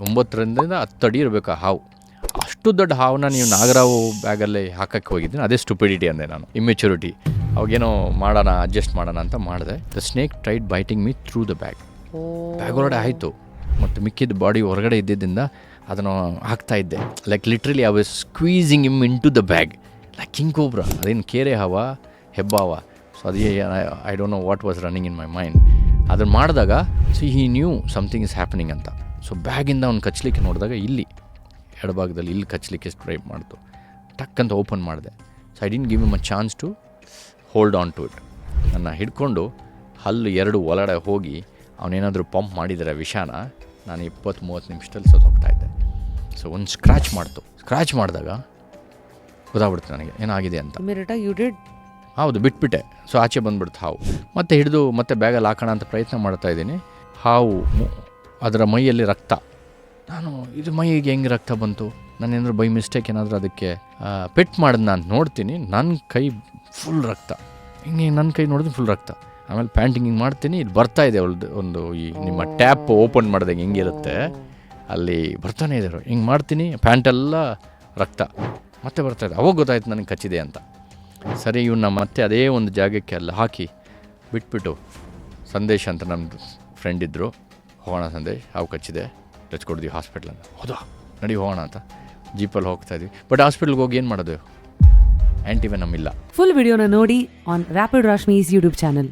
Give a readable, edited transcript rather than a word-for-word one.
9ರಿಂದ 10 ಅಡಿ ಇರಬೇಕು ಆ ಹಾವು. ಅಷ್ಟು ದೊಡ್ಡ ಹಾವನ್ನ ನೀವು ನಾಗರಾವು ಬ್ಯಾಗಲ್ಲಿ ಹಾಕಕ್ಕೆ ಹೋಗಿದ್ದೀನಿ. ಅದೇ ಸ್ಟುಪಿಡಿಟಿ ಅಂದೆ ನಾನು, ಇಮ್ಮೆಚುರಿಟಿ. ಅವಾಗೇನೋ ಮಾಡೋಣ, ಅಡ್ಜಸ್ಟ್ ಮಾಡೋಣ ಅಂತ ಮಾಡಿದೆ. The snake tried biting me through the bag ಒಳಗಡೆ ಆಯಿತು. ಮತ್ತು ಮಿಕ್ಕಿದ ಬಾಡಿ ಹೊರಗಡೆ ಇದ್ದಿದ್ದರಿಂದ ಅದನ್ನು ಹಾಕ್ತಾ ಇದ್ದೆ. Like literally I was squeezing him into the bag like king cobra. ಅದೇನು ಕೇರೆ ಹಾವ, ಹೆಬ್ಬಾವ. ಸೊ ಅದೇ I don't know what was running in my mind. ಅದನ್ನು ಮಾಡಿದಾಗ he knew something is happening ಅಂತ. ಸೊ ಬ್ಯಾಗಿಂದ ಅವ್ನು ಕಚ್ಚಲಿಕ್ಕೆ ನೋಡಿದಾಗ ಇಲ್ಲಿ ಎಡಭಾಗದಲ್ಲಿ ಇಲ್ಲಿ ಕಚ್ಚಲಿಕ್ಕೆ ಟ್ರೈ ಮಾಡ್ತು. ಟಕ್ಕಂತ ಓಪನ್ ಮಾಡಿದೆ. So I didn't give him a chance to hold on to it. ನನ್ನ ಹಿಡ್ಕೊಂಡು ಹಲ್ಲು 2 ಒಳಗಡೆ ಹೋಗಿ ಅವನೇನಾದರೂ ಪಂಪ್ ಮಾಡಿದರೆ ವಿಷಾನ, ನಾನು 20-30 ನಿಮಿಷದಲ್ಲಿ ಸತ್ತೋಗ್ತಾಯಿದ್ದೆ. ಸೊ ಒಂದು ಸ್ಕ್ರ್ಯಾಚ್ ಮಾಡ್ತು. ಸ್ಕ್ರ್ಯಾಚ್ ಮಾಡಿದಾಗ ಗೊತ್ತಾಗ್ಬಿಡ್ತು ನನಗೆ ಏನಾಗಿದೆ ಅಂತ. ಹೌದು, ಬಿಟ್ಬಿಟ್ಟೆ. ಸೊ ಆಚೆ ಬಂದುಬಿಡ್ತು ಹಾವು. ಮತ್ತೆ ಹಿಡಿದು ಮತ್ತೆ ಬ್ಯಾಗಲ್ಲಿ ಹಾಕೋಣ ಅಂತ ಪ್ರಯತ್ನ ಮಾಡ್ತಾಯಿದ್ದೀನಿ. ಹಾವು ಅದರ ಮೈಯಲ್ಲಿ ರಕ್ತ. ನಾನು ಇದು ಮೈಗೆ ಹೆಂಗೆ ರಕ್ತ ಬಂತು, ನಾನೇನಾದರೂ ಬೈ ಮಿಸ್ಟೇಕ್ ಏನಾದರೂ ಅದಕ್ಕೆ ಪೆಟ್ ಮಾಡಿದ್ ನಾನು ನೋಡ್ತೀನಿ, ನನ್ನ ಕೈ ಫುಲ್ ರಕ್ತ. ಹಿಂಗೆ ನನ್ನ ಕೈ ನೋಡಿದ್ರೆ ಫುಲ್ ರಕ್ತ. ಆಮೇಲೆ ಪ್ಯಾಂಟಿಂಗ್ ಹಿಂಗೆ ಮಾಡ್ತೀನಿ, ಇದು ಬರ್ತಾ ಇದೆ ಒಂದು ಈ ನಿಮ್ಮ ಟ್ಯಾಪ್ ಓಪನ್ ಮಾಡಿದಾಗ ಹೆಂಗಿರುತ್ತೆ ಅಲ್ಲಿ ಬರ್ತಾನೆ ಇದೆ. ಹಿಂಗೆ ಮಾಡ್ತೀನಿ, ಪ್ಯಾಂಟೆಲ್ಲ ರಕ್ತ ಮತ್ತೆ ಬರ್ತಾಯಿದೆ. ಅವಾಗ ಗೊತ್ತಾಯ್ತು ನನಗೆ ಕಚ್ಚಿದೆ ಅಂತ. ಸರಿ, ಇವನ್ನ ಮತ್ತೆ ಅದೇ ಒಂದು ಜಾಗಕ್ಕೆ ಅಲ್ಲಿ ಹಾಕಿ ಬಿಟ್ಬಿಟ್ಟು, ಸಂದೇಶ್ ಅಂತ ನಮ್ಮದು ಫ್ರೆಂಡ್ ಇದ್ದರು, ಹೋಗೋಣ ಸಂದೇಶ್, ಹಾವು ಕಚ್ಚಿದೆ, ಟಚ್ ಕೊಡ್ತೀವಿ ಹಾಸ್ಪಿಟ್ಲ್ ಅಂತ. ಹೌದಾ, ನಡಿ ಹೋಗೋಣ ಅಂತ ಜೀಪಲ್ಲಿ ಹೋಗ್ತಾಯಿದ್ವಿ. ಬಟ್ ಹಾಸ್ಪಿಟ್ಲ್ಗೆ ಹೋಗಿ ಏನು ಮಾಡೋದು, ಆ್ಯಂಟಿವೆನಮ್ ಇಲ್ಲ. ಫುಲ್ ವಿಡಿಯೋನ ನೋಡಿ ಆನ್ ರ್ಯಾಪಿಡ್ ರಾಶ್ಮೀಸ್ ಯೂಟ್ಯೂಬ್ ಚಾನಲ್.